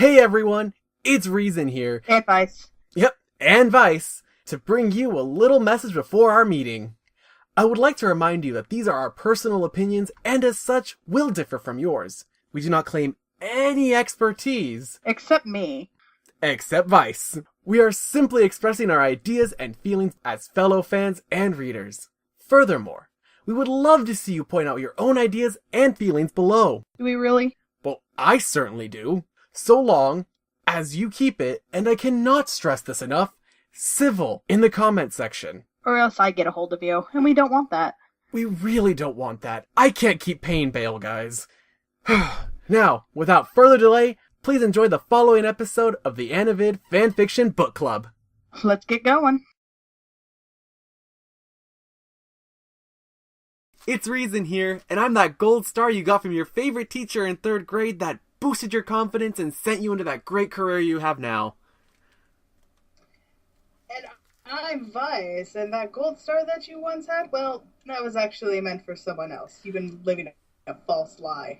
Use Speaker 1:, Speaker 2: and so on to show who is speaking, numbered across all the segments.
Speaker 1: Hey everyone, it's Reason here.
Speaker 2: And Vice.
Speaker 1: Yep, and Vice, to bring you a little message before our meeting. I would like to remind you that these are our personal opinions and as such will differ from yours. We do not claim any expertise.
Speaker 2: Except me.
Speaker 1: Except Vice. We are simply expressing our ideas and feelings as fellow fans and readers. Furthermore, we would love to see you point out your own ideas and feelings below.
Speaker 2: Do we really?
Speaker 1: Well, I certainly do. So long as you keep it, and I cannot stress this enough, civil in the comment section.
Speaker 2: Or else I get a hold of you, and we don't want that.
Speaker 1: We really don't want that. I can't keep paying bail, guys. Now, without further delay, please enjoy the following episode of the Anivid Fanfiction Book Club.
Speaker 2: Let's get going.
Speaker 1: It's Reason here, and I'm that gold star you got from your favorite teacher in 3rd grade that boosted your confidence and sent you into that great career you have now.
Speaker 2: And I'm Vice, and that gold star that you once had, well, that was actually meant for someone else. You've been living a false lie.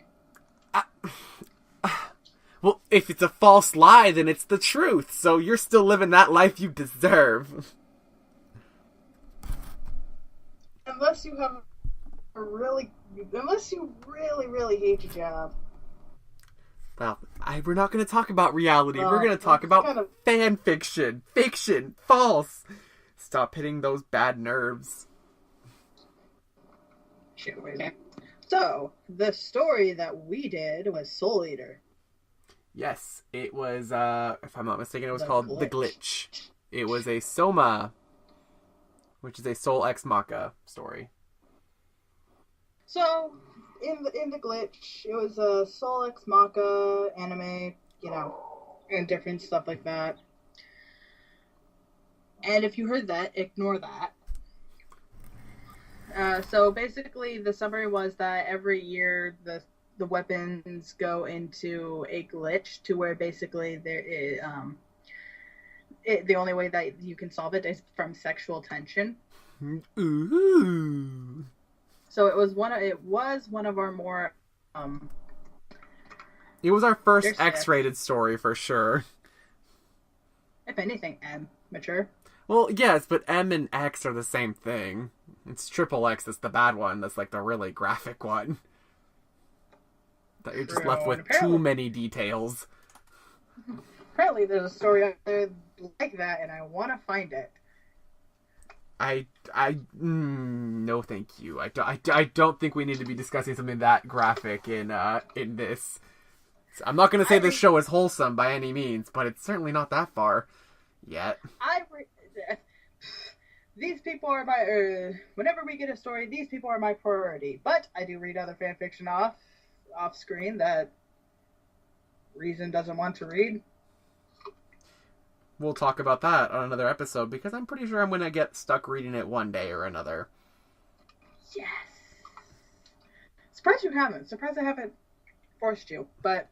Speaker 1: Well, if it's a false lie, then it's the truth, so you're still living that life you deserve.
Speaker 2: Unless you really hate your job.
Speaker 1: Well, we're not going to talk about reality.
Speaker 2: Well,
Speaker 1: we're going to talk about
Speaker 2: kind of
Speaker 1: fan fiction. Fiction. False. Stop hitting those bad nerves.
Speaker 2: shit. Wait a minute. So, the story that we did was Soul Eater.
Speaker 1: Yes, it was, if I'm not mistaken, it was
Speaker 2: The
Speaker 1: called
Speaker 2: Glitch.
Speaker 1: The Glitch. It was a SoMa, which is a Soul Ex Macha story.
Speaker 2: So, in the Glitch, it was a Soul Ex Macha anime, and different stuff like that. And if you heard that, ignore that. So basically, the summary was that every year the weapons go into a glitch to where basically the only way that you can solve it is from sexual tension.
Speaker 1: Ooh.
Speaker 2: So it was one of our more
Speaker 1: It was our first
Speaker 2: There's
Speaker 1: X-rated story for sure.
Speaker 2: if anything, mature.
Speaker 1: Well, yes, but M and X are the same thing. It's triple X that's the bad one. That's like the really graphic one. That you're just
Speaker 2: True,
Speaker 1: left with
Speaker 2: and apparently-
Speaker 1: too many details.
Speaker 2: Apparently, there's a story out there like that, and I want to find it.
Speaker 1: No, thank you. I don't think we need to be discussing something that graphic in this. I'm not going to say this show is wholesome by any means, but it's certainly not that far yet.
Speaker 2: These people are my. Whenever we get a story, these people are my priority. But I do read other fanfiction off screen that Reason doesn't want to read.
Speaker 1: We'll talk about that on another episode because I'm pretty sure I'm going to get stuck reading it one day or another.
Speaker 2: Yes. Surprised you haven't. Surprised I haven't forced you. But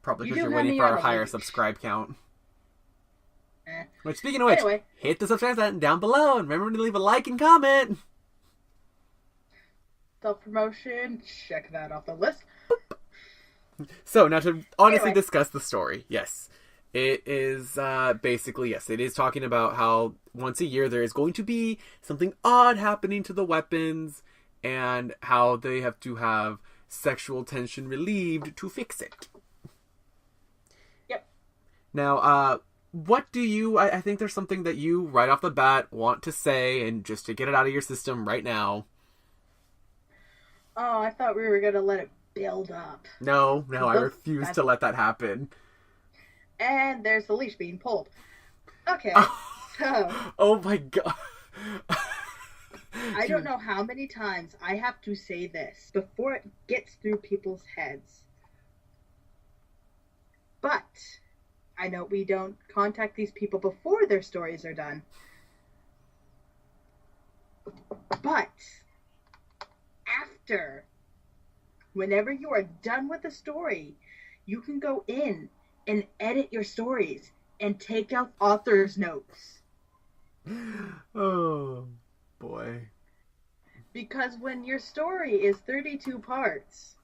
Speaker 1: Probably
Speaker 2: You
Speaker 1: because
Speaker 2: do
Speaker 1: you're
Speaker 2: have
Speaker 1: waiting
Speaker 2: me
Speaker 1: for
Speaker 2: on
Speaker 1: a
Speaker 2: a
Speaker 1: higher
Speaker 2: leash.
Speaker 1: subscribe count.
Speaker 2: eh.
Speaker 1: Which, speaking of which,
Speaker 2: Anyway.
Speaker 1: hit the subscribe button down below and remember to leave a like and comment.
Speaker 2: Self-promotion. Check that off the list.
Speaker 1: So, now to honestly
Speaker 2: Anyway.
Speaker 1: discuss the story, yes. It is, basically, yes, it is talking about how once a year there is going to be something odd happening to the weapons and how they have to have sexual tension relieved to fix it.
Speaker 2: Yep.
Speaker 1: Now, what do you, I think there's something that you, right off the bat, want to say, and just to get it out of your system right now.
Speaker 2: Oh, I thought we were going to let it build up.
Speaker 1: No, I
Speaker 2: Well,
Speaker 1: refuse
Speaker 2: that's-
Speaker 1: to let that happen.
Speaker 2: And there's the leash being pulled. Okay, so
Speaker 1: Oh my god.
Speaker 2: I don't know how many times I have to say this before it gets through people's heads. But I know we don't contact these people before their stories are done. But after, whenever you are done with the story, you can go in and edit your stories and take out author's notes.
Speaker 1: Oh, boy.
Speaker 2: Because when your story is 32 parts,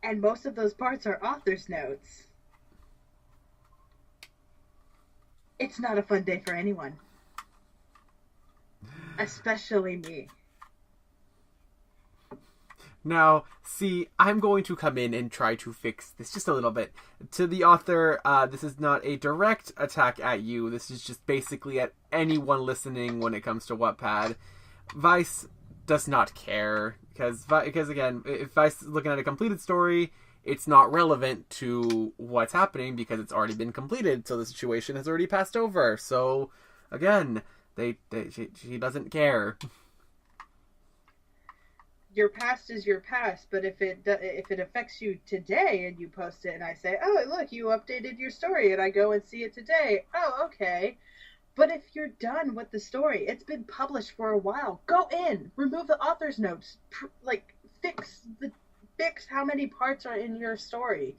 Speaker 2: and most of those parts are author's notes, It's not a fun day for anyone, especially me.
Speaker 1: Now, see, I'm going to come in and try to fix this just a little bit. To the author, this is not a direct attack at you. This is just basically at anyone listening when it comes to Wattpad. Vice does not care, because again, if Vice is looking at a completed story, it's not relevant to what's happening because it's already been completed, so the situation has already passed over. So, again, she doesn't care.
Speaker 2: Your past is your past, but if it affects you today and you post it and I say, "Oh, look, you updated your story," and I go and see it today, oh, okay. But if you're done with the story, it's been published for a while. Go in, remove the author's notes, like fix how many parts are in your story.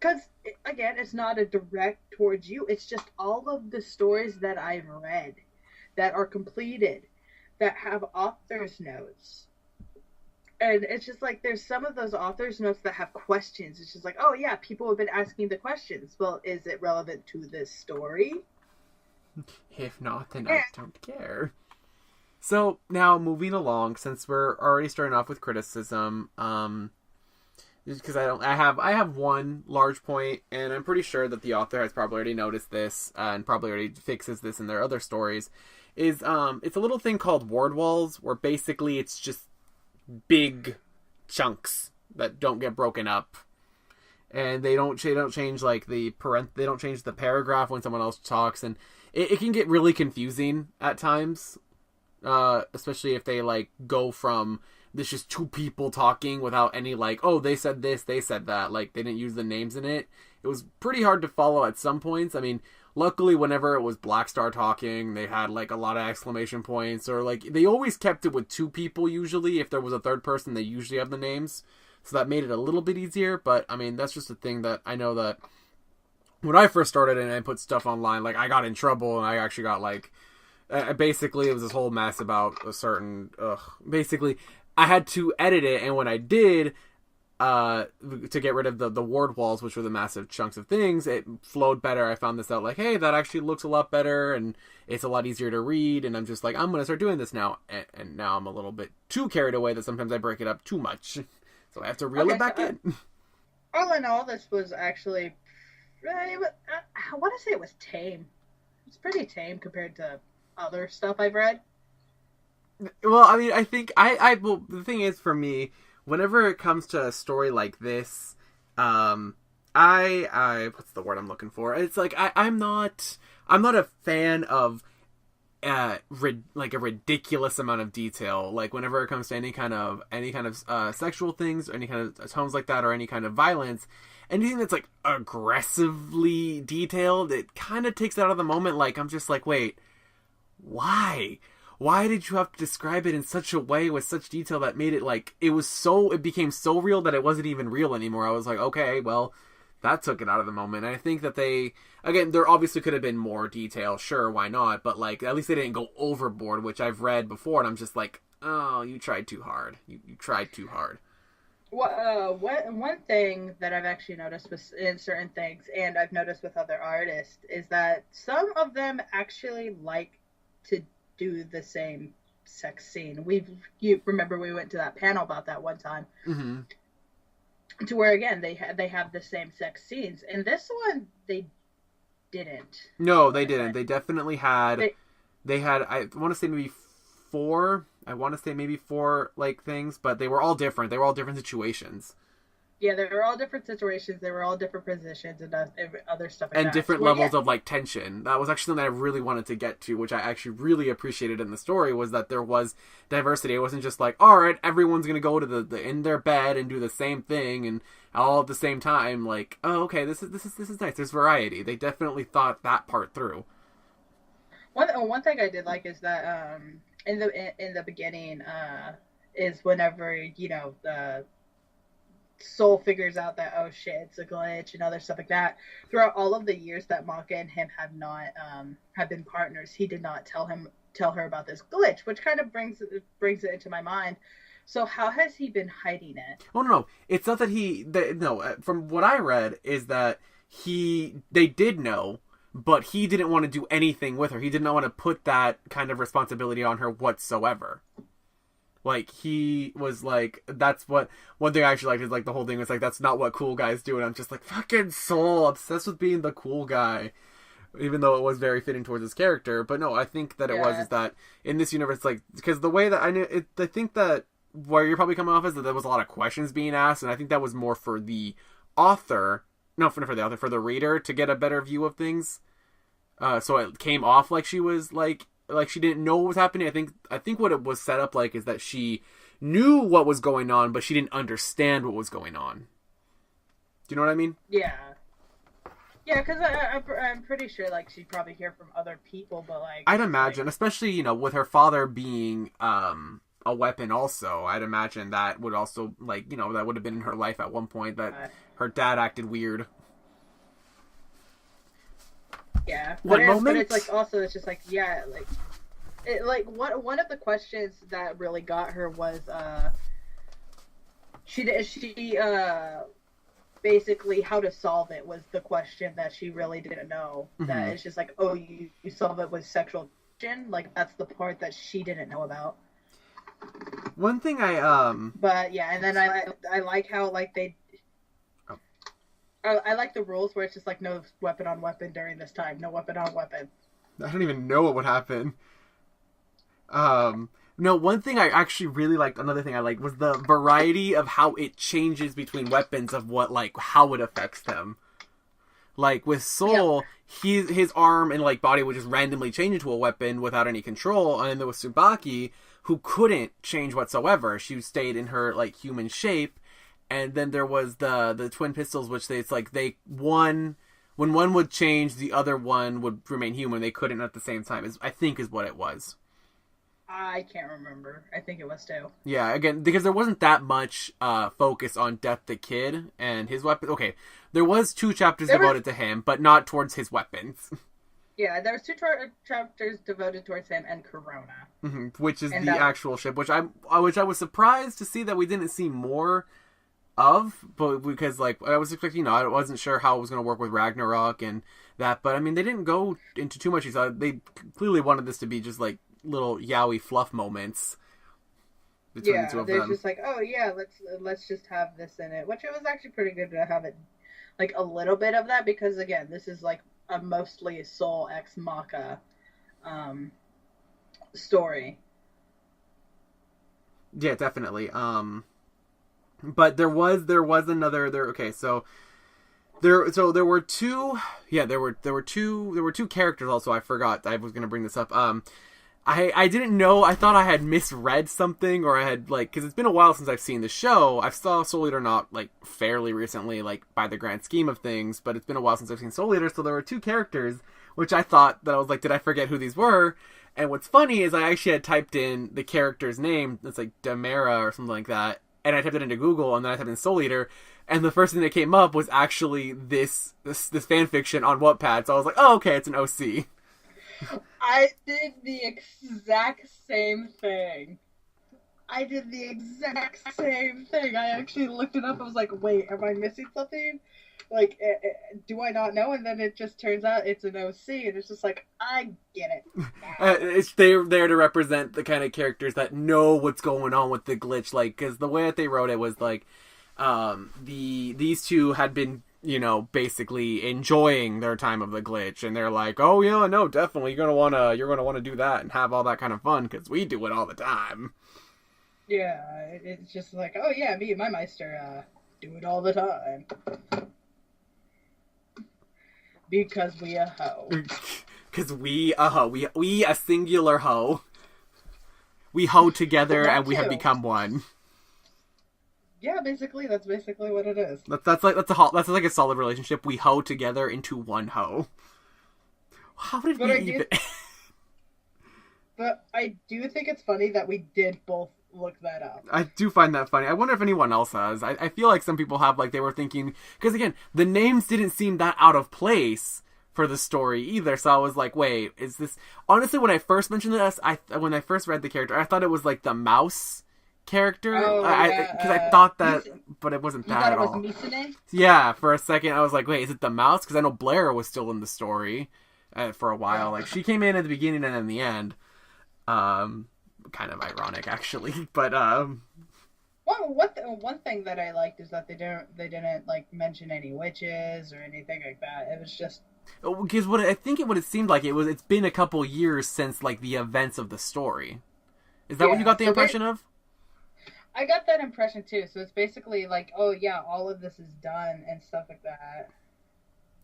Speaker 2: Because again, it's not a direct towards you. It's just all of the stories that I've read that are completed that have author's notes. And it's just like there's some of those author's notes that have questions. It's just like, oh yeah, people have been asking the questions. Well, is it relevant to this story?
Speaker 1: If not, then I don't care. So now moving along, since we're already starting off with criticism, because I have one large point, and I'm pretty sure that the author has probably already noticed this and probably already fixes this in their other stories. Is it's a little thing called word walls, where basically it's just big chunks that don't get broken up, and they don't change like they don't change the paragraph when someone else talks, and it can get really confusing at times, especially if they like go from this just two people talking without any like, oh, they said this, they said that, like they didn't use the names in it. It was pretty hard to follow at some points. I mean, luckily, whenever it was Black Star talking, they had like a lot of exclamation points, or like they always kept it with two people usually. If there was a third person, they usually have the names, so that made it a little bit easier. But I mean, that's just a thing that I know that when I first started and I put stuff online, like I got in trouble and I actually got like basically it was this whole mess about a certain basically I had to edit it, and when I did, to get rid of the word walls, which were the massive chunks of things, it flowed better. I found this out like, hey, that actually looks a lot better, and it's a lot easier to read, and I'm just like, I'm going to start doing this now. And now I'm a little bit too carried away that sometimes I break it up too much. So I have to reel it back in.
Speaker 2: All in all, this was actually, I want to say it was tame. It's pretty tame compared to other stuff I've read.
Speaker 1: Well, I mean, I think well, the thing is for me, whenever it comes to a story like this, I what's the word I'm looking for? It's like I'm not a fan of like a ridiculous amount of detail. Like whenever it comes to any kind of sexual things, or any kind of tones like that, or any kind of violence, anything that's like aggressively detailed, it kind of takes it out of the moment. Like I'm just like, wait, why? Why did you have to describe it in such a way with such detail that made it like it became so real that it wasn't even real anymore? I was like, okay, well, that took it out of the moment. And I think that there obviously could have been more detail, sure, why not? But like at least they didn't go overboard, which I've read before, and I'm just like, oh, you tried too hard. You tried too hard.
Speaker 2: Well, one thing that I've actually noticed in certain things, and I've noticed with other artists, is that some of them actually like to do the same sex scene. You remember we went to that panel about that one time, to where again they have the same sex scenes. In this one, they didn't.
Speaker 1: No, they didn't. They definitely had. They had. I want to say maybe four. Like things, but they were all different. They were all different situations.
Speaker 2: Yeah, they were all different situations. They were all different positions and other stuff.
Speaker 1: And different levels of like tension. That was actually something I really wanted to get to, which I actually really appreciated in the story, was that there was diversity. It wasn't just like, all right, everyone's gonna go to the in their bed and do the same thing and all at the same time. Like, oh, okay, this is nice. There's variety. They definitely thought that part through.
Speaker 2: One thing I did like is that in the beginning is whenever the Soul figures out that, oh shit, it's a glitch and other stuff like that. Throughout all of the years that Maka and him have been partners, he did not tell her about this glitch, which kind of brings it into my mind. So how has he been hiding it?
Speaker 1: Oh no, it's not that from what I read is that they did know, but he didn't want to do anything with her. He did not want to put that kind of responsibility on her whatsoever. Like, he was like, that's what, one thing I actually liked is, like, the whole thing was like, that's not what cool guys do, and I'm just like, fucking Soul, obsessed with being the cool guy. Even though it was very fitting towards his character. But no, I think that it was, is that, in this universe, like, because the way that I knew, I think that, where you're probably coming off is that there was a lot of questions being asked, and I think that was more for the author, no, for the author, for the reader, to get a better view of things. So it came off like she was, like she didn't know what was happening. I think what it was set up like is that she knew what was going on, but she didn't understand what was going on. Do you know what I mean?
Speaker 2: Yeah. Yeah, because I'm pretty sure, like, she'd probably hear from other people, but, like...
Speaker 1: I'd imagine, like, especially, you know, with her father being a weapon also, I'd imagine that would also, like, you know, that would have been in her life at one point, that her dad acted weird.
Speaker 2: Yeah.
Speaker 1: What moment?
Speaker 2: But it's, like, also, it's just, like, yeah, like... one of the questions that really got her was, basically how to solve it was the question that she really didn't know. Mm-hmm. That it's just like, oh, you solve it with sexual tension? Like, that's the part that she didn't know about.
Speaker 1: One thing
Speaker 2: But yeah, and then I like how, like, they... Oh. I like the rules where it's just like, no weapon on weapon during this time. No weapon on weapon.
Speaker 1: I don't even know what would happen. No, one thing I actually really liked, another thing I liked, was the variety of how it changes between weapons of what, like, how it affects them. Like, with Soul, his arm and, like, body would just randomly change into a weapon without any control, and then there was Tsubaki, who couldn't change whatsoever. She stayed in her, like, human shape, and then there was the twin pistols, which when one would change, the other one would remain human. They couldn't at the same time, I think is what it was.
Speaker 2: I can't remember. I think it was too.
Speaker 1: Yeah, again, because there wasn't that much focus on Death the Kid and his weapon. Okay, there was 2 chapters devoted to him, but not towards his weapons.
Speaker 2: Yeah, there was 2 chapters devoted towards him and Corona.
Speaker 1: Mm-hmm, which is the actual ship, which I was surprised to see that we didn't see more of, but because, like, I was expecting, you know, I wasn't sure how it was going to work with Ragnarok and that, but I mean, they didn't go into too much. They clearly wanted this to be just, like, little yaoi fluff moments between the two of them. Yeah, they're
Speaker 2: just like, oh yeah, let's just have this in it, which it was actually pretty good to have it, like, a little bit of that, because again, this is like a mostly Soul Ex Maka story.
Speaker 1: Yeah, definitely. But there was another okay, so there were two characters also. I forgot I was going to bring this up. I didn't know. I thought I had misread something, or I had, like, because it's been a while since I've seen the show. I've saw Soul Eater not, like, fairly recently, like, by the grand scheme of things, but it's been a while since I've seen Soul Eater, so there were 2 characters, which I thought that I was like, did I forget who these were? And what's funny is I actually had typed in the character's name, it's like Damara or something like that, and I typed it into Google, and then I typed in Soul Eater, and the first thing that came up was actually this fanfiction on Wattpad, so I was like, oh, okay, it's an OC.
Speaker 2: I did the exact same thing. I actually looked it up. I was like, wait, am I missing something? Like, do I not know? And then it just turns out it's an OC, and it's just like, I get it.
Speaker 1: They're there to represent the kind of characters that know what's going on with the glitch. Like, because the way that they wrote it was like, these 2 had been, you know, basically enjoying their time of the glitch, and they're like, oh yeah, no, definitely, you're gonna wanna do that and have all that kind of fun, because we do it all the time.
Speaker 2: Yeah, it's just like, oh yeah, me and my Meister do it all the time. Because we a hoe.
Speaker 1: Because we a hoe. We a singular hoe. We hoe together and we have become one.
Speaker 2: Yeah, basically, that's basically what it is.
Speaker 1: That's like a solid relationship. We hoe together into one hoe. How did we even?
Speaker 2: But I do think it's funny that we did both look that up.
Speaker 1: I do find that funny. I wonder if anyone else has. I feel like some people have, like, they were thinking, because again, the names didn't seem that out of place for the story either. So I was like, wait, is this? Honestly, when I first mentioned this, when I first read the character, I thought it was like the mouse character, because I thought that, but it wasn't that at all.
Speaker 2: Misune?
Speaker 1: Yeah, for a second I was like, wait, is it the mouse? Because I know Blair was still in the story, for a while. Like, she came in at the beginning and in the end. Kind of ironic, actually. But
Speaker 2: one thing that I liked is that they didn't like mention any witches or anything like that. It was just
Speaker 1: because what it seemed like it's been a couple years since like the events of the story. Is that what you got the impression of?
Speaker 2: I got that impression too. So it's basically like, oh yeah, all of this is done and stuff like that.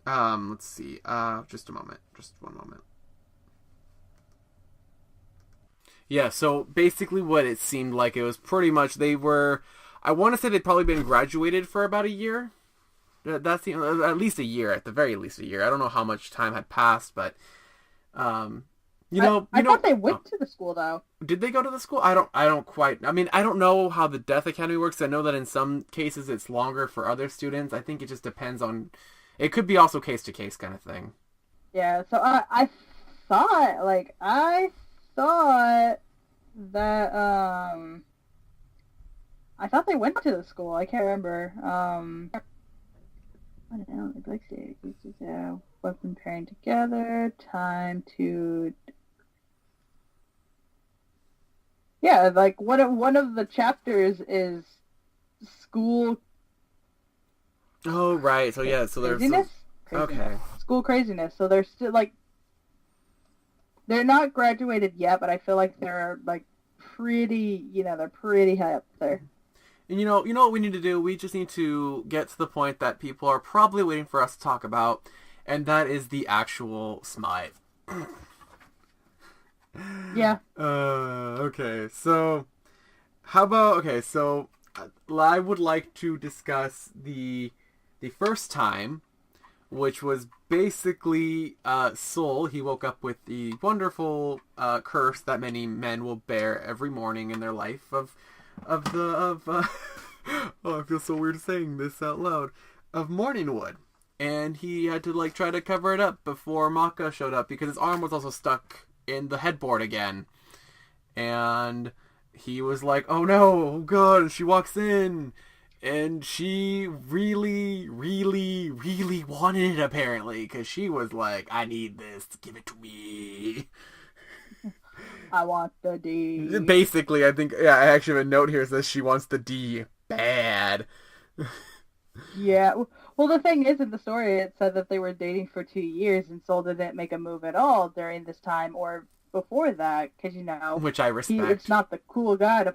Speaker 1: Let's see. Just a moment. Just one moment. Yeah, so basically what it seemed like, it was pretty much I want to say they'd probably been graduated for about a year. That's at least a year, at the very least a year. I don't know how much time had passed, but I
Speaker 2: thought they went to the school though.
Speaker 1: Did they go to the school? I don't quite. I mean, I don't know how the Death Academy works. I know that in some cases it's longer for other students. I think it just depends on. It could be also case to case kind of thing.
Speaker 2: Yeah. So I thought that I thought they went to the school. I can't remember. I don't know. Like weapon pairing together. Time to. Yeah, like one of the chapters is school.
Speaker 1: Oh right. So yeah. So there's
Speaker 2: craziness.
Speaker 1: Okay.
Speaker 2: School craziness. So they're still like. They're not graduated yet, but I feel like they're like pretty, they're pretty high up there.
Speaker 1: And you know what we need to do? We just need to get to the point that people are probably waiting for us to talk about, and that is the actual smite.
Speaker 2: Yeah.
Speaker 1: Okay. So, I would like to discuss the first time, which was basically Sol. He woke up with the wonderful curse that many men will bear every morning in their life of oh, I feel so weird saying this out loud, of morning wood. And he had to like try to cover it up before Maka showed up because his arm was also stuck in the headboard again. And he was like, oh no, oh god, and she walks in. And she really, really, really wanted it, apparently, because she was like, I need this, give it to me.
Speaker 2: I want the D.
Speaker 1: Basically, I think, yeah, I actually have a note here that says she wants the D bad.
Speaker 2: Yeah, well, the thing is, in the story, it said that they were dating for 2 years, and Sol didn't make a move at all during this time, or before that, because,
Speaker 1: Which I respect.
Speaker 2: It's not the cool guy to...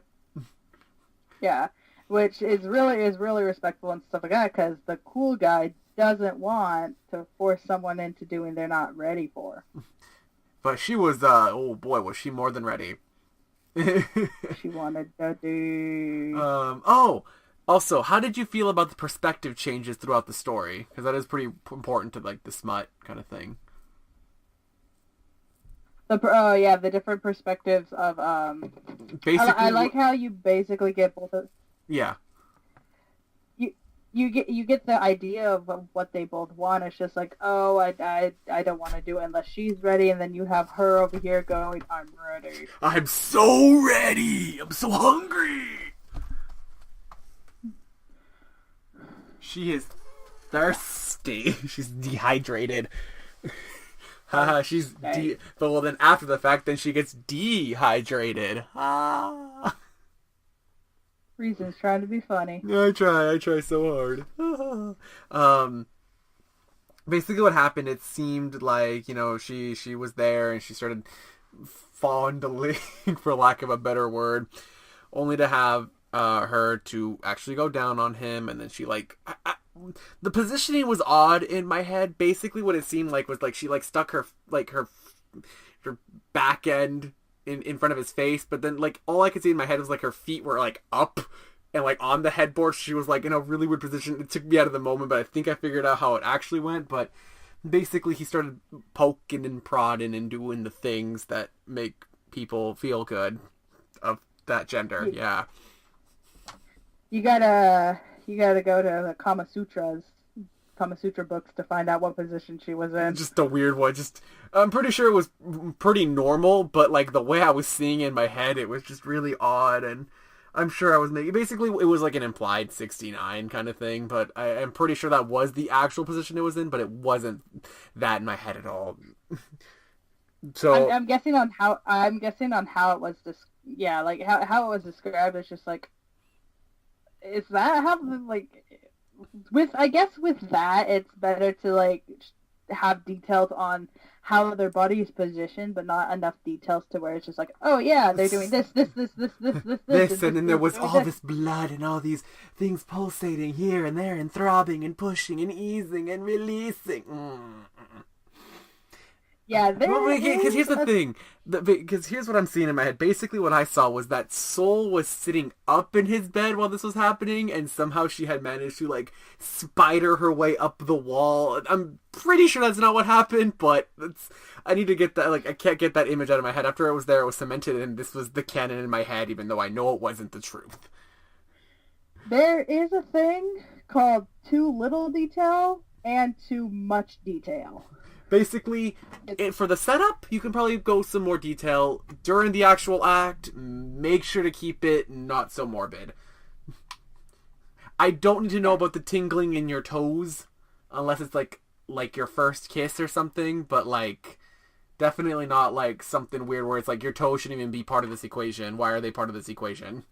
Speaker 2: Yeah. Which is really respectful and stuff like that, because the cool guy doesn't want to force someone into doing they're not ready for.
Speaker 1: But she was, oh boy, was she more than ready.
Speaker 2: She wanted to do...
Speaker 1: Also, how did you feel about the perspective changes throughout the story? Because that is pretty important to, like, the smut kind of thing.
Speaker 2: The different perspectives of,
Speaker 1: Basically...
Speaker 2: I like how you basically get both of...
Speaker 1: Yeah.
Speaker 2: You get the idea of what they both want. It's just like, oh, I don't want to do it unless she's ready, and then you have her over here going, I'm ready.
Speaker 1: I'm so ready. I'm so hungry. She is thirsty. She's dehydrated. Haha, she's but well, then after the fact, then she gets dehydrated. Ah.
Speaker 2: Reasons trying to be funny.
Speaker 1: I try so hard. Basically what happened, it seemed like, she was there and she started fondling, for lack of a better word, only to have her to actually go down on him, and then she the positioning was odd in my head. Basically what it seemed like was like she stuck her back end in front of his face, but then all I could see in my head was her feet were up and on the headboard. She was in a really weird position. It took me out of the moment, but I think I figured out how it actually went. But basically he started poking and prodding and doing the things that make people feel good of that gender. Yeah.
Speaker 2: You gotta go to the Kama Sutra books to find out what position she was in.
Speaker 1: Just a weird one. I'm pretty sure it was pretty normal, but the way I was seeing it in my head, it was just really odd. And I'm sure I was making... Basically, it was like an implied 69 kind of thing, but I'm pretty sure that was the actual position it was in, but it wasn't that in my head at all. So...
Speaker 3: I'm guessing on how it was like how it was described. It's just like, is that how, like, with that, it's better to, like, have details on how their body is positioned, but not enough details to where it's just like, oh yeah, they're doing this, and
Speaker 1: then there was all this blood and all these things pulsating here and there and throbbing and pushing and easing and releasing.
Speaker 3: Yeah,
Speaker 1: because here's the thing. Because here's what I'm seeing in my head. Basically, what I saw was that Soul was sitting up in his bed while this was happening, and somehow she had managed to, like, spider her way up the wall. I'm pretty sure that's not what happened, but I need to get that. Like, I can't get that image out of my head. After it was there, it was cemented, and this was the canon in my head, even though I know it wasn't the truth.
Speaker 3: There is a thing called too little detail and too much detail.
Speaker 1: Basically, for the setup, you can probably go some more detail. During the actual act, make sure to keep it not so morbid. I don't need to know about the tingling in your toes, unless it's like your first kiss or something, but, like, definitely not, like, something weird where it's like your toes shouldn't even be part of this equation. Why are they part of this equation?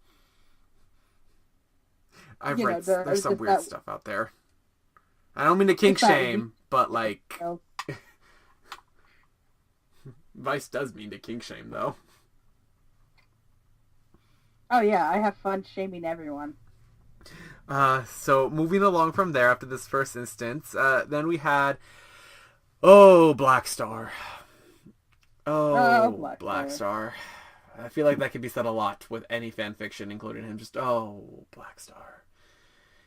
Speaker 1: I've read there's some weird stuff out there. I don't mean to kink shame, but, like... Vice does mean to kink shame, though.
Speaker 3: Oh yeah, I have fun shaming everyone.
Speaker 1: So moving along from there after this first instance, then we had... Oh, Black Star. Oh, Black Star. I feel like that could be said a lot with any fanfiction, including him. Just, oh, Black Star.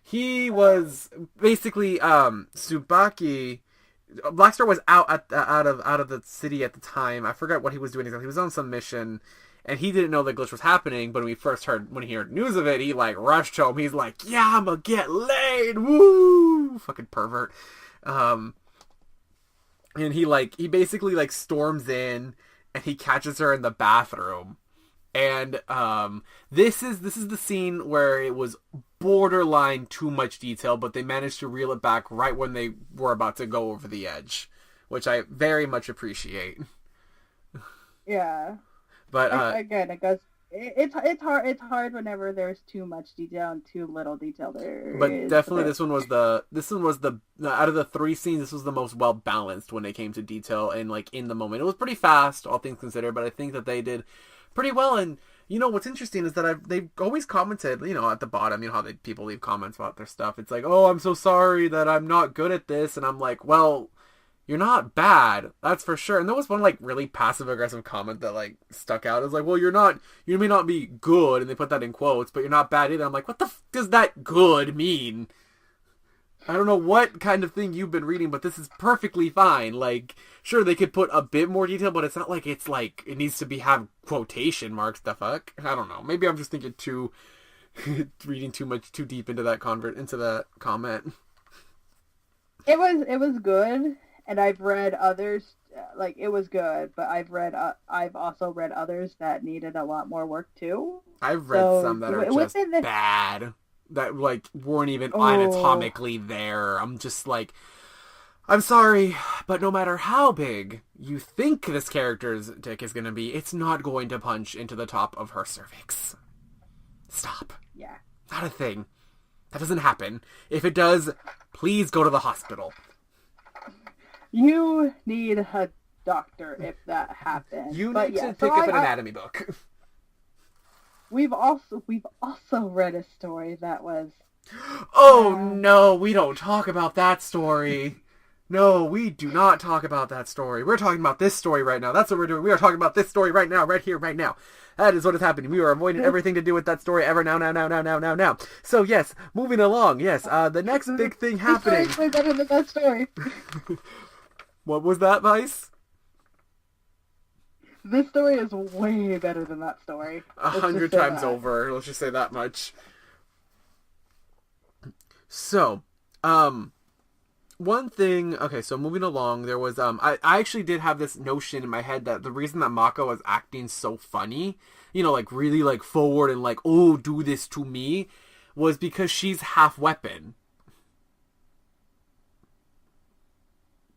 Speaker 1: He was basically, Tsubaki... Black Star was out of the city at the time. I forgot what he was doing exactly. He was on some mission, and he didn't know the glitch was happening. But when he heard news of it, he, like, rushed home. He's like, "Yeah, I'm gonna get laid, woo!" Fucking pervert. And he basically, like, storms in, and he catches her in the bathroom. And this is the scene where it was borderline too much detail, but they managed to reel it back right when they were about to go over the edge, which I very much appreciate.
Speaker 3: Yeah,
Speaker 1: but
Speaker 3: again, it goes. It's hard whenever there's too much detail and too little detail.
Speaker 1: But definitely, this one was the out of the three scenes, this was the most well balanced when it came to detail and, like, in the moment. It was pretty fast, all things considered, but I think that they did pretty well. And you know what's interesting is that they've always commented, you know, at the bottom, you know how people leave comments about their stuff. It's like, "Oh, I'm so sorry that I'm not good at this," and I'm like, well, you're not bad, that's for sure. And there was one, like, really passive aggressive comment that, like, stuck out. It was like, "Well, you may not be good," and they put that in quotes, "but you're not bad either." I'm like, what the f does that good mean? I don't know what kind of thing you've been reading, but this is perfectly fine. Like, sure, they could put a bit more detail, but it's not like it needs to have quotation marks. The fuck? I don't know. Maybe I'm just thinking reading too deep into that comment.
Speaker 3: It was good, and I've read others. Like, it was good, but I've also read others that needed a lot more work too.
Speaker 1: I've read some that are just bad. That, like, weren't even anatomically there. I'm just like, I'm sorry, but no matter how big you think this character's dick is going to be, it's not going to punch into the top of her cervix. Stop.
Speaker 3: Yeah.
Speaker 1: Not a thing. That doesn't happen. If it does, please go to the hospital.
Speaker 3: You need a doctor if that happens.
Speaker 1: You need to pick up an anatomy book.
Speaker 3: We've also read a story that was...
Speaker 1: Oh, no, we don't talk about that story. No, we do not talk about that story. We're talking about this story right now. That's what we're doing. We are talking about this story right now, right here, right now. That is what is happening. We are avoiding everything to do with that story ever now. So, yes, moving along. Yes, the next big thing happening...
Speaker 3: This story is way better than that story.
Speaker 1: What was that, Vice?
Speaker 3: This story is way better than that story.
Speaker 1: 100 times over. Let's just say that much. So, one thing, okay, so moving along, there was, I actually did have this notion in my head that the reason that Mako was acting so funny, you know, like, really, like, forward and, like, oh, do this to me, was because she's half weapon.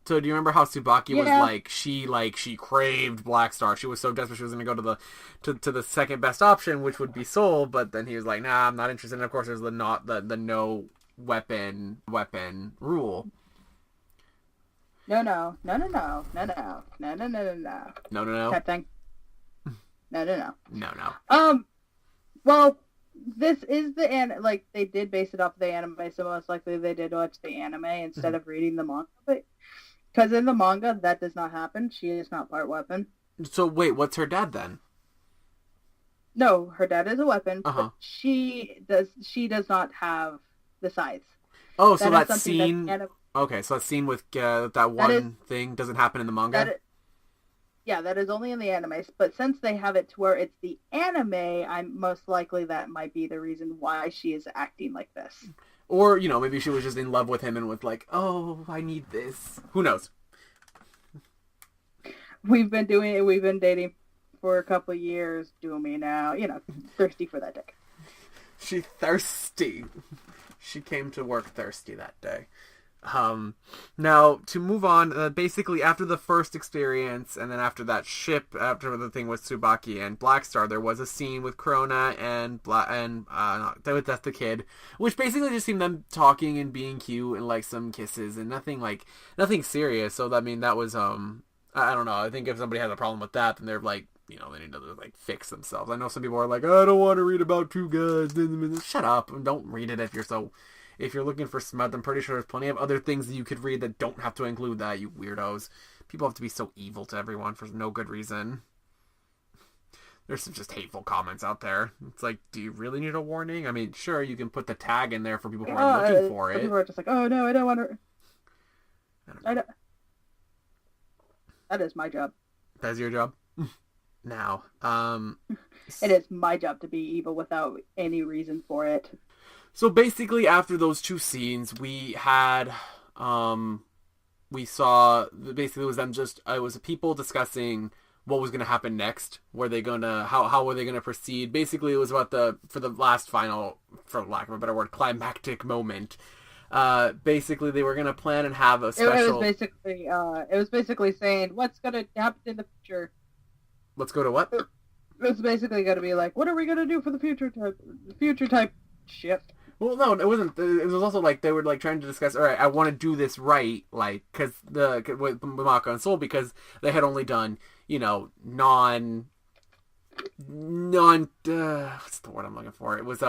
Speaker 1: So do you remember how Tsubaki was she craved Black Star. She was so desperate she was going to go to the second best option, which would be Soul, but then he was like, nah, I'm not interested. And of course there's the no weapon rule.
Speaker 3: No. Captain. No. Well, this is like, they did base it off the anime, so most likely they did watch the anime instead of reading the manga. Because in the manga, that does not happen. She is not part weapon.
Speaker 1: So wait, what's her dad then?
Speaker 3: No, her dad is a weapon, but she does not have the sides.
Speaker 1: Oh, so that scene... Okay, so that scene with that one thing doesn't happen in the manga?
Speaker 3: That is only in the anime. But since they have it to where it's the anime, I'm most likely that might be the reason why she is acting like this.
Speaker 1: Or, you know, maybe she was just in love with him and was like, oh, I need this. Who knows?
Speaker 3: We've been dating for a couple of years. Do me now. You know, thirsty for that dick.
Speaker 1: She thirsty. She came to work thirsty that day. Now, to move on, basically after the first experience, and then after that ship, after the thing with Tsubaki and Blackstar, there was a scene with Krona and that's the kid, which basically just seemed them talking and being cute and like some kisses and nothing serious. So, I mean, that was, I don't know, I think if somebody has a problem with that, then they're like, you know, they need to like fix themselves. I know some people are like, I don't want to read about two guys. Shut up and don't read it if you're looking for smut. I'm pretty sure there's plenty of other things that you could read that don't have to include that, you weirdos. People have to be so evil to everyone for no good reason. There's some just hateful comments out there. It's like, do you really need a warning? I mean, sure, you can put the tag in there for people who are looking for it.
Speaker 3: People are just like, oh no, I don't want to... That is my job.
Speaker 1: That's your job? Now,
Speaker 3: It is my job to be evil without any reason for it.
Speaker 1: So basically, after those two scenes, we had, we saw, basically it was people discussing what was going to happen next. How were they going to proceed? Basically, it was about for the last final, for lack of a better word, climactic moment. Basically, they were going to plan and have a special...
Speaker 3: It was basically saying, what's going to happen in the future?
Speaker 1: Let's go to what?
Speaker 3: It's basically going to be like, what are we going to do for the future type shit?
Speaker 1: Well, no, it wasn't. It was also like they were like trying to discuss. All right, I want to do this right, like with Mako and Soul, because they had only done, you know, non. What's the word I'm looking for? It was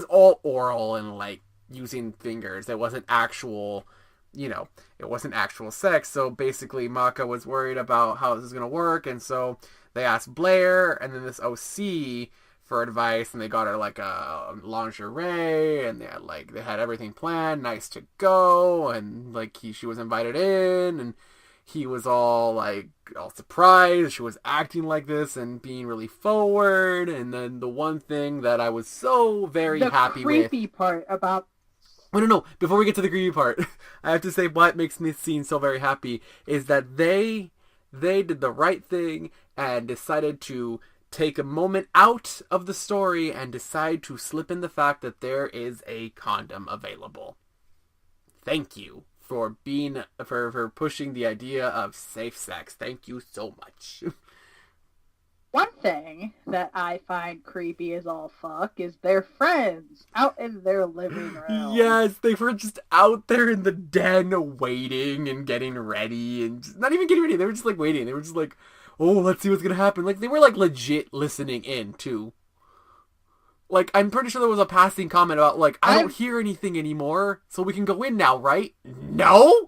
Speaker 1: all oral and like using fingers. It wasn't actual, you know, it wasn't actual sex. So basically, Mako was worried about how this is gonna work, and so they asked Blair and then this OC for advice, and they got her like a lingerie, and they had everything planned, nice to go, and like she was invited in, and he was all surprised she was acting like this and being really forward. And then the one thing that I was so very happy with,
Speaker 3: the creepy part about...
Speaker 1: Oh, no, before we get to the creepy part, I have to say what makes me scene so very happy is that they did the right thing and decided to take a moment out of the story and decide to slip in the fact that there is a condom available. Thank you for for pushing the idea of safe sex. Thank you so much.
Speaker 3: One thing that I find creepy as all fuck is their friends out in their living room.
Speaker 1: Yes, they were just out there in the den waiting and getting ready, and just, not even getting ready, they were just like waiting. They were just like, oh, let's see what's gonna happen. Like, they were like legit listening in too. Like, I'm pretty sure there was a passing comment about like, I don't hear anything anymore, so we can go in now, right? No?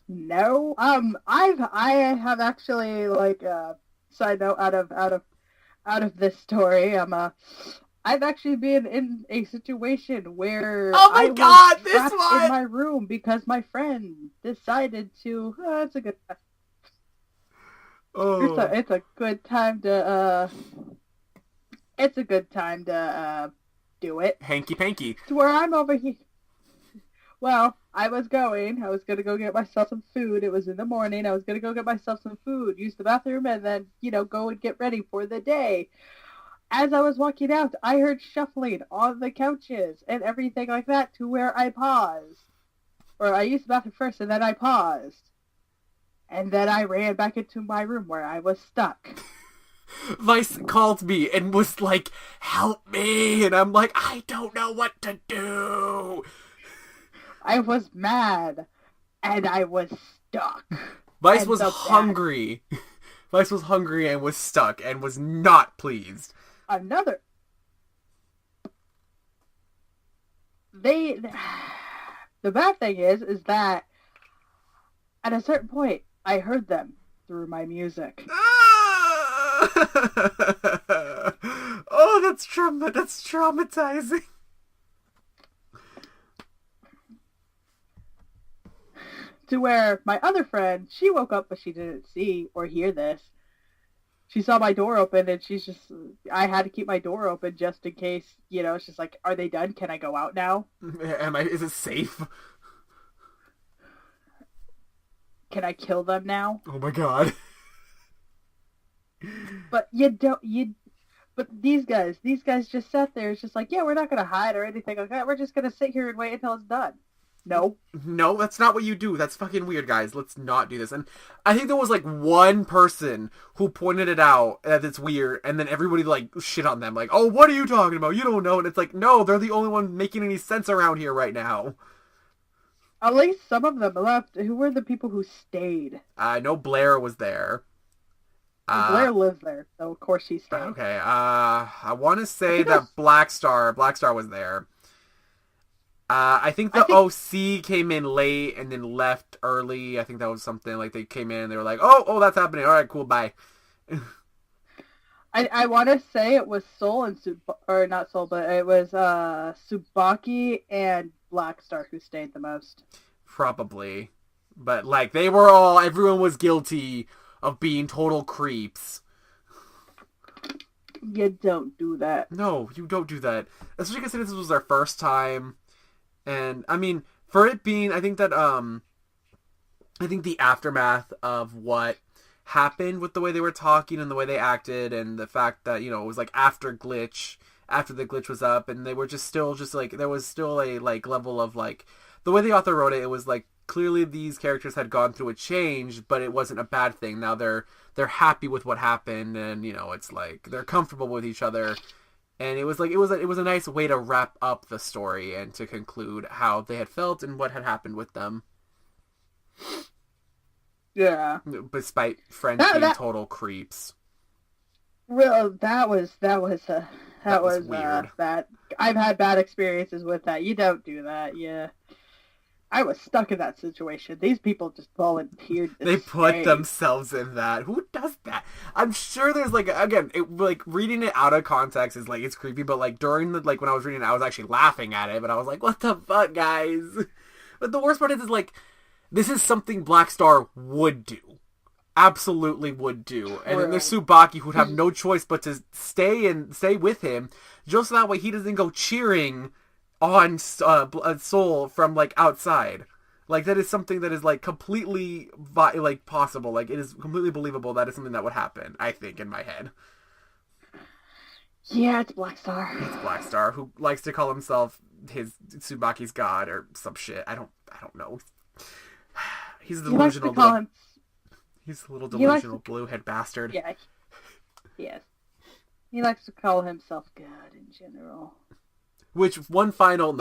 Speaker 3: No. I have actually, like, side note out of this story, I've actually been in a situation where I was trapped in my room because my friend decided to. It's a good.
Speaker 1: Oh.
Speaker 3: It's a good time to. It's a good time to do it.
Speaker 1: Hanky panky.
Speaker 3: To where I'm over here. Well, I was going to go get myself some food. It was in the morning. I was going to go get myself some food, use the bathroom, and then, go and get ready for the day. As I was walking out, I heard shuffling on the couches and everything like that, to where I paused. Or I used the bathroom first, and then I paused. And then I ran back into my room where I was stuck.
Speaker 1: Vice called me and was like, help me. And I'm like, I don't know what to do.
Speaker 3: I was mad, and I was stuck.
Speaker 1: Vice was hungry. Vice was hungry and was stuck and was not pleased.
Speaker 3: The bad thing is that at a certain point, I heard them through my music.
Speaker 1: Oh, that's traumatizing.
Speaker 3: To where my other friend, she woke up, but she didn't see or hear this. She saw my door open, and I had to keep my door open just in case, it's just like, are they done? Can I go out now?
Speaker 1: Is it safe?
Speaker 3: Can I kill them now?
Speaker 1: Oh my god.
Speaker 3: But but these guys just sat there. It's just like, yeah, we're not going to hide or anything like that. We're just going to sit here and wait until it's done. No,
Speaker 1: that's not what you do. That's fucking weird, guys. Let's not do this. And I think there was like one person who pointed it out that it's weird, and then everybody like shit on them, like, oh, what are you talking about? You don't know. And it's like, no, they're the only one making any sense around here right now.
Speaker 3: At least some of them left. Who were the people who stayed?
Speaker 1: I know Blair was there.
Speaker 3: Blair lives there, so of course she stayed.
Speaker 1: Okay, I want to say that Black Star was there. I think the OC came in late and then left early. I think that was something like they came in and they were like, oh, that's happening. All right, cool, bye.
Speaker 3: I want to say it was Soul and or not Soul, but it was Tsubaki and Black Star who stayed the most.
Speaker 1: Probably, but like everyone was guilty of being total creeps.
Speaker 3: You don't do that.
Speaker 1: No, you don't do that. Especially considering this was their first time. And, I mean, for it being, I think that, I think the aftermath of what happened with the way they were talking and the way they acted and the fact that, it was, like, after the glitch was up, and they were there was still a, like, level of, like, the way the author wrote it, it was, like, clearly these characters had gone through a change, but it wasn't a bad thing. Now they're happy with what happened, and, it's, like, they're comfortable with each other. And it was a nice way to wrap up the story and to conclude how they had felt and what had happened with them.
Speaker 3: Yeah.
Speaker 1: Despite friends being total creeps.
Speaker 3: Well, that was weird. Bad. I've had bad experiences with that. You don't do that. Yeah. I was stuck in that situation. These people just volunteered to
Speaker 1: They put themselves in that. Who does that? I'm sure there's, like, again, reading it out of context is, like, it's creepy, but, like, during the, like, when I was reading it, I was actually laughing at it, but I was like, what the fuck, guys? But the worst part is, like, this is something Black Star would do. Absolutely would do. And then there's Tsubaki, who'd have no choice but to stay with him, just so that way he doesn't go cheering on Soul from, like, outside. Like, that is something that is, like, completely, like, possible. Like, it is completely believable that is something that would happen, I think, in my head.
Speaker 3: Yeah, it's Black Star.
Speaker 1: It's Black Star, who likes to call himself Tsubaki's god or some shit. I don't know. He's a delusional. He's a little delusional blue-head bastard.
Speaker 3: Yeah. Yes. He likes to call himself God in general.
Speaker 1: Which, one final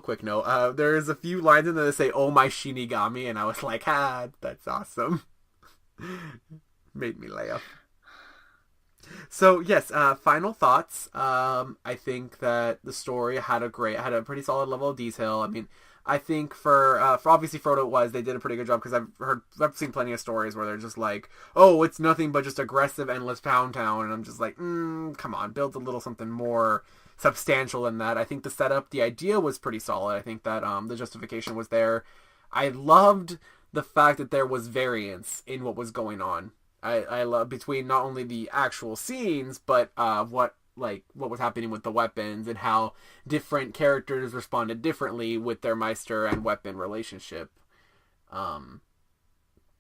Speaker 1: quick note, there's a few lines in there that say, oh my Shinigami, and I was like, that's awesome. Made me laugh. So, yes, final thoughts. I think that the story had a pretty solid level of detail. I mean, I think for obviously Frodo they did a pretty good job, because I've seen plenty of stories where they're just like, oh, it's nothing but just aggressive, endless Pound Town, and I'm just like, come on, build a little something more substantial than that. I think the setup, the idea was pretty solid. I think that the justification was there. I loved the fact that there was variance in what was going on. I love between not only the actual scenes, but what like what was happening with the weapons and how different characters responded differently with their Meister and weapon relationship.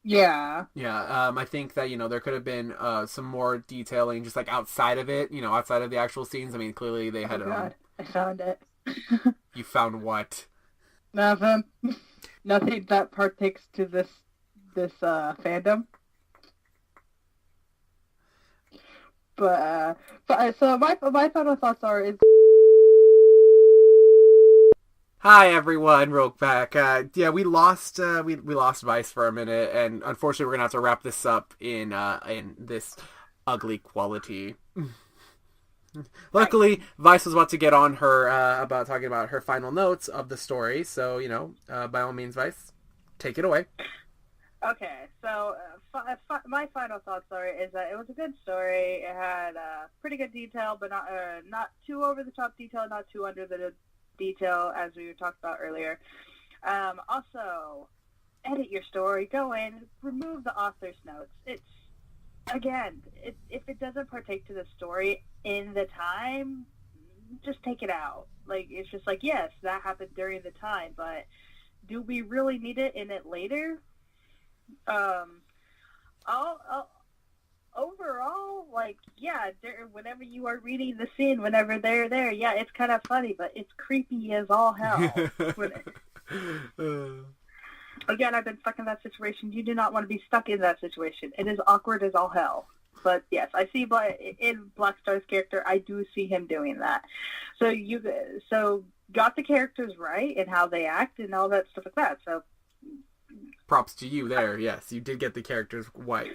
Speaker 3: Yeah.
Speaker 1: Yeah, I think that, there could have been some more detailing just like outside of it, outside of the actual scenes. I mean, clearly they had...
Speaker 3: Oh God, I found it.
Speaker 1: You found what?
Speaker 3: Nothing. Nothing that partakes to this fandom. But so my final thoughts are
Speaker 1: Hi everyone, Rogue back. Yeah, we lost Vice for a minute, and unfortunately we're gonna have to wrap this up in this ugly quality. Luckily, Vice was about to get on her about talking about her final notes of the story, so by all means, Vice, take it away.
Speaker 3: Okay, so my final thoughts is that it was a good story. It had pretty good detail, but not too over the top detail, not too under the detail, as we talked about earlier. Also, edit your story, go in, remove the author's notes. It's, again, if it doesn't partake to the story in the time, just take it out. Like, it's just like, yes, that happened during the time, but do we really need it in it later? Overall, like, yeah, whenever you are reading the scene, whenever they're there, yeah, it's kind of funny, but it's creepy as all hell. Again, I've been stuck in that situation. You do not want to be stuck in that situation. It is awkward as all hell. But yes, I see in Blackstar's character, I do see him doing that. So got the characters right and how they act and all that stuff like that. So
Speaker 1: props to you there. Yes, you did get the characters quite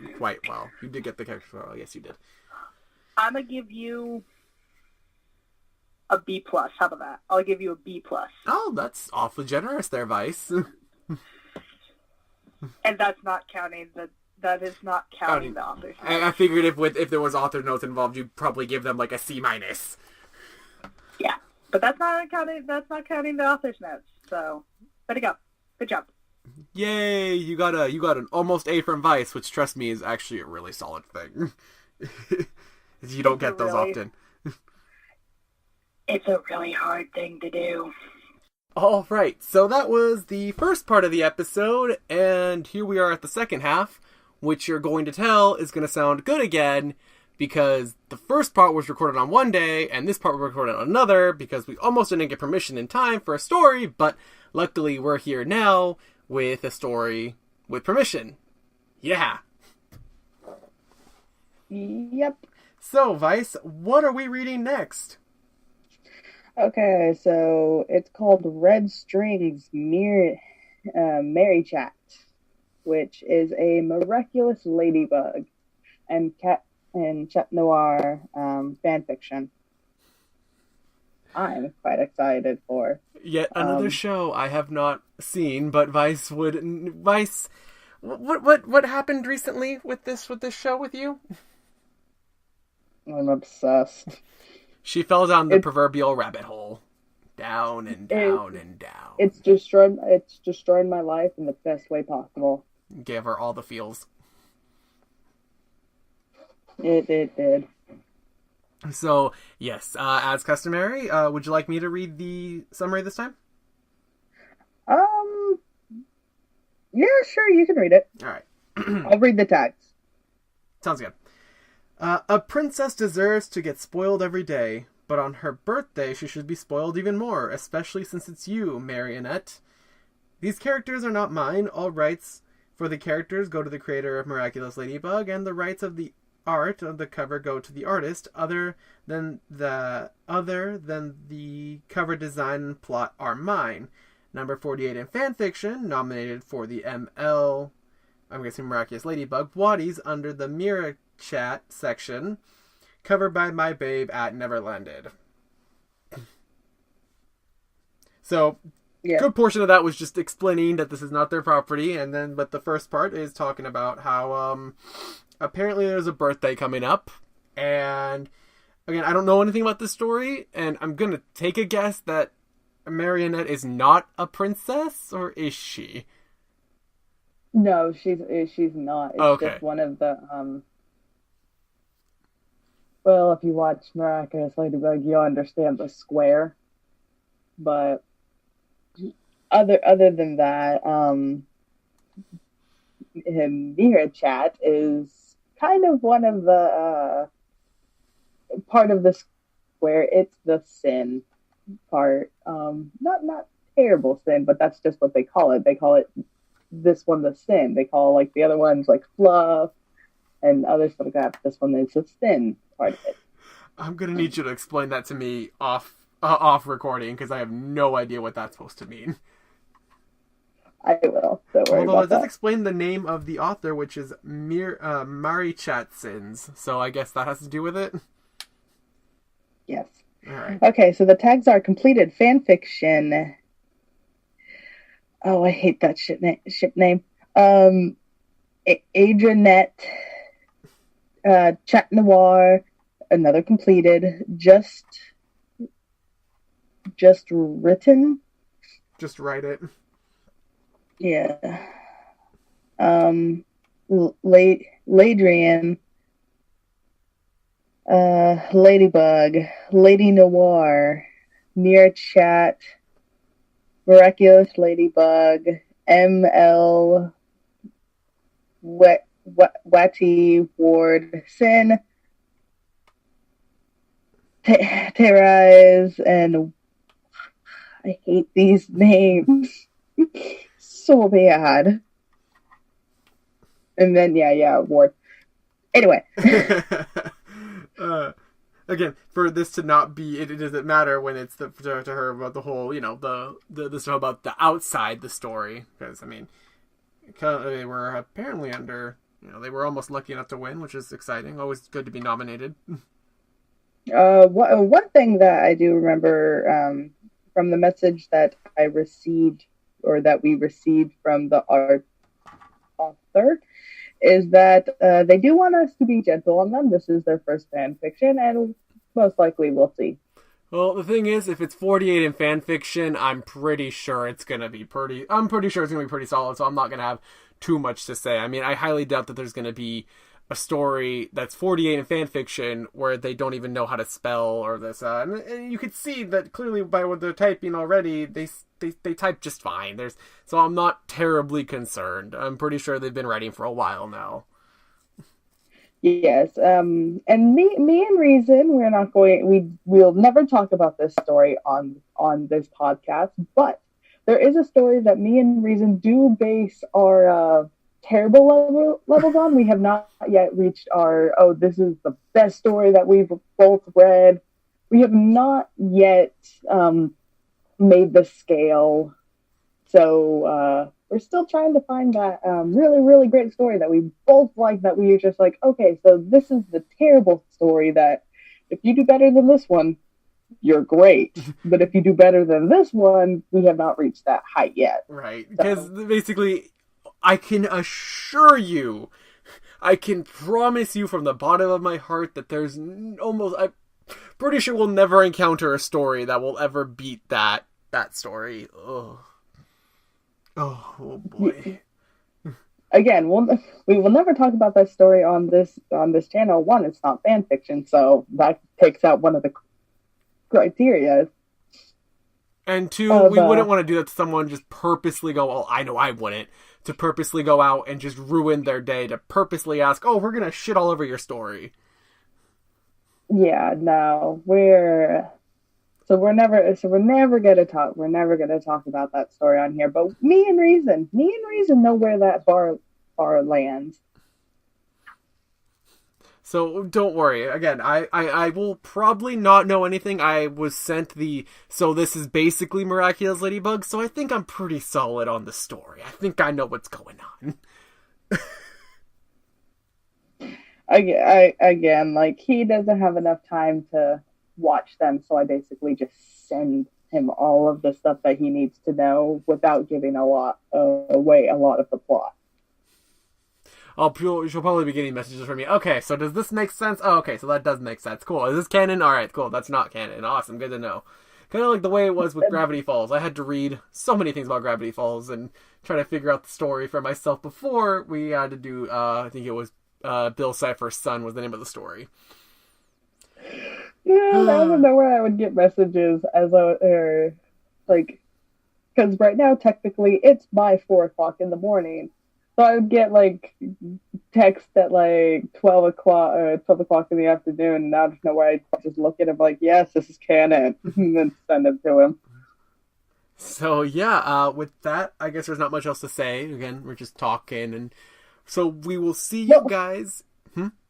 Speaker 1: well. You did get the characters well. Yes, you did.
Speaker 3: I'm gonna give you a B+. How about that? I'll give you a B+.
Speaker 1: Oh, that's awfully generous there, Vice.
Speaker 3: And that's not counting that is not counting the author's notes.
Speaker 1: I figured if there was author notes involved, you'd probably give them like a C-.
Speaker 3: Yeah, but that's not counting the author's notes. So, way to go. Good job.
Speaker 1: Yay! You got an almost A from Vice, which, trust me, is actually a really solid thing. You don't get those often.
Speaker 3: It's a really hard thing to do.
Speaker 1: All right, so that was the first part of the episode, and here we are at the second half, which you're going to tell is going to sound good again, because the first part was recorded on one day, and this part was recorded on another, because we almost didn't get permission in time for a story, but luckily we're here now with a story with permission. Yeah.
Speaker 3: Yep.
Speaker 1: So, Vice, what are we reading next?
Speaker 3: Okay, so it's called Red String's Marichat, which is a miraculous ladybug and chat noir fanfiction. I'm quite excited for.
Speaker 1: Yet another show I have not seen, but Vice, what happened recently with this show with you?
Speaker 3: I'm obsessed.
Speaker 1: She fell down the proverbial rabbit hole. Down and down and down.
Speaker 3: It's destroyed my life in the best way possible.
Speaker 1: Gave her all the feels.
Speaker 3: It did.
Speaker 1: So, yes, as customary, would you like me to read the summary this time?
Speaker 3: Yeah, sure, you can read it.
Speaker 1: All right.
Speaker 3: I'll read the text.
Speaker 1: Sounds good. A princess deserves to get spoiled every day, but on her birthday she should be spoiled even more, especially since it's you, Marionette. These characters are not mine. All rights for the characters go to the creator of Miraculous Ladybug, and the rights of the art of the cover go to the artist. Other than the cover design and plot are mine. Number 48 in fanfiction, nominated for the ML, I'm guessing Miraculous Ladybug, Waddies under the Marichat section, covered by my babe at Neverlanded. So, yeah. Good portion of that was just explaining that this is not their property, but the first part is talking about how, apparently there's a birthday coming up, and again, I don't know anything about this story, and I'm gonna take a guess that Marionette is not a princess, or is she?
Speaker 3: No, she's not. It's
Speaker 1: okay.
Speaker 3: Just one of the Well, if you watch Miraculous Ladybug, you'll understand the square. But other than that, Marichat is kind of one of the part of the square. It's the sin part. Not terrible sin, but that's just what they call it. They call it this one the sin. They call like the other ones like fluff and other stuff like that. This one is the sin part of it.
Speaker 1: I'm gonna need you to explain that to me off recording because I have no idea what that's supposed to mean.
Speaker 3: I will. Don't worry
Speaker 1: Although
Speaker 3: about
Speaker 1: it does
Speaker 3: that.
Speaker 1: explain the name of the author, which is Marichat Sins. So I guess that has to do with it.
Speaker 3: Yes.
Speaker 1: All right.
Speaker 3: Okay, so the tags are completed fanfiction. Oh, I hate that ship name. Adrianette, Chat Noir, another completed. Just written.
Speaker 1: Just write it.
Speaker 3: Yeah. Ladrian, Ladybug, Lady Noir, Marichat, Miraculous Ladybug, ML, Watty Ward, Sin, Terrorize, and I hate these names. So bad. And then, Ward. Anyway.
Speaker 1: Again, for this to not be, it doesn't matter when it's to her about the whole, the stuff about the outside the story. Because, I mean, they were apparently under, they were almost lucky enough to win, which is exciting. Always good to be nominated.
Speaker 3: One thing that I do remember from the message that I received, or that we received from the author, is that they do want us to be gentle on them. This is their first fan fiction, and most likely we'll see.
Speaker 1: Well, the thing is, if it's 48 in fan fiction, I'm pretty sure it's gonna be pretty solid. So I'm not gonna have too much to say. I mean, I highly doubt that there's gonna be a story that's 48 in fan fiction where they don't even know how to spell or this. And you could see that clearly by what they're typing already. They type just fine. So I'm not terribly concerned. I'm pretty sure they've been writing for a while now.
Speaker 3: Yes, and me and Reason, we'll never talk about this story on this podcast, but there is a story that me and Reason do base our terrible levels on. We have not yet reached our, this is the best story that we've both read. We have not yet made the scale, so we're still trying to find that really, really great story that we both like, that we are just like, okay, so this is the terrible story that if you do better than this one, you're great. But if you do better than this one, we have not reached that height yet.
Speaker 1: Right, because basically, I can assure you, I can promise you from the bottom of my heart that there's I'm pretty sure we'll never encounter a story that will ever beat that story. Ugh. Oh boy.
Speaker 3: Again, we will never talk about that story on this channel. One, it's not fan fiction, so that takes out one of the criteria.
Speaker 1: And two, we wouldn't want to do that to someone, just purposely go, well, I know I wouldn't, to purposely go out and just ruin their day, to purposely ask, we're going to shit all over your story.
Speaker 3: Yeah, no, we're never gonna talk about that story on here. But me and Reason know where that bar lands.
Speaker 1: So don't worry. Again, I will probably not know anything. I was sent so this is basically Miraculous Ladybug, so I think I'm pretty solid on the story. I think I know what's going on.
Speaker 3: Again, like, he doesn't have enough time to watch them, so I basically just send him all of the stuff that he needs to know without giving away a lot of the plot.
Speaker 1: She'll probably be getting messages from me. Okay, so does this make sense? Oh, okay, so that does make sense. Cool. Is this canon? Alright, cool. That's not canon. Awesome. Good to know. Kind of like the way it was with Gravity Falls. I had to read so many things about Gravity Falls and try to figure out the story for myself before we had to do, I think it was Bill Cipher's Son was the name of the story.
Speaker 3: Yeah, out of nowhere I would get messages as like, because right now technically it's my 4 o'clock in the morning, so I would get like text at like 12 o'clock in the afternoon, and out of nowhere I just look at him like, yes, this is canon, and then send it to him.
Speaker 1: So yeah, with that, I guess there's not much else to say. Again, we're just talking, and so we will see you guys.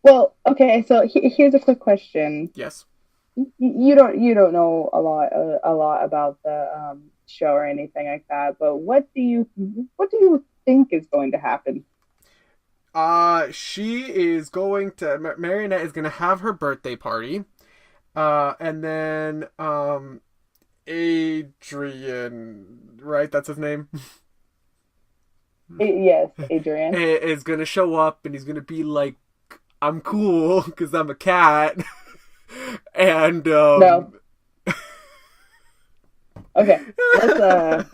Speaker 3: Well, okay. So here's a quick question.
Speaker 1: Yes.
Speaker 3: You don't know a lot about the show or anything like that, but what do you think is going to happen?
Speaker 1: She is going to Marionette is going to have her birthday party, and then Adrian, right? That's his name.
Speaker 3: Yes, Adrian
Speaker 1: is going to show up, and he's going to be like, "I'm cool because I'm a cat," and
Speaker 3: no. Okay, let's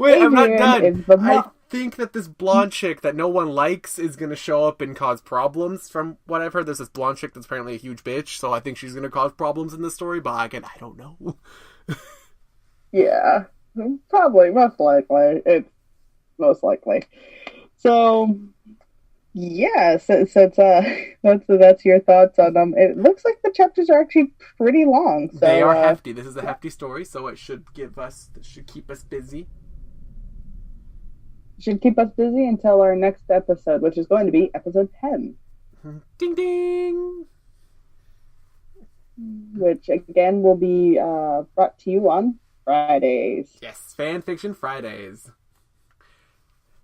Speaker 1: wait,
Speaker 3: Adrian,
Speaker 1: I'm not done. I think that this blonde chick that no one likes is going to show up and cause problems. From what I've heard, there's this blonde chick that's apparently a huge bitch, so I think she's going to cause problems in this story, but again, I don't know.
Speaker 3: Yeah, probably, most likely. It's most likely. So, yeah, so that's your thoughts on them. It looks like the chapters are actually pretty long. So,
Speaker 1: they are hefty. This is a hefty story, so it should keep us busy.
Speaker 3: Should keep us busy until our next episode, which is going to be episode 10.
Speaker 1: Ding ding!
Speaker 3: Which, again, will be brought to you on Fridays.
Speaker 1: Yes, Fanfiction Fridays.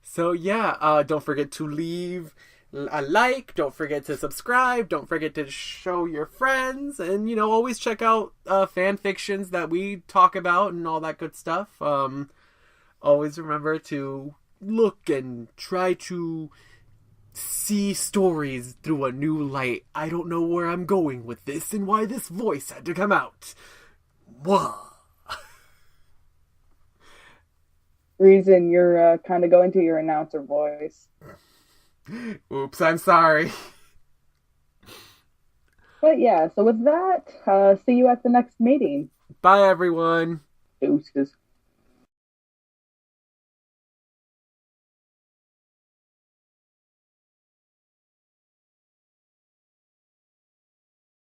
Speaker 1: So yeah, don't forget to leave a like, don't forget to subscribe, don't forget to show your friends, and always check out fan fictions that we talk about and all that good stuff. Always remember to look and try to see stories through a new light. I don't know where I'm going with this and why this voice had to come out. Whoa.
Speaker 3: Reason you're kind of going to your announcer voice.
Speaker 1: Oops, I'm sorry.
Speaker 3: But yeah, so with that, see you at the next meeting.
Speaker 1: Bye, everyone.
Speaker 3: Deuces.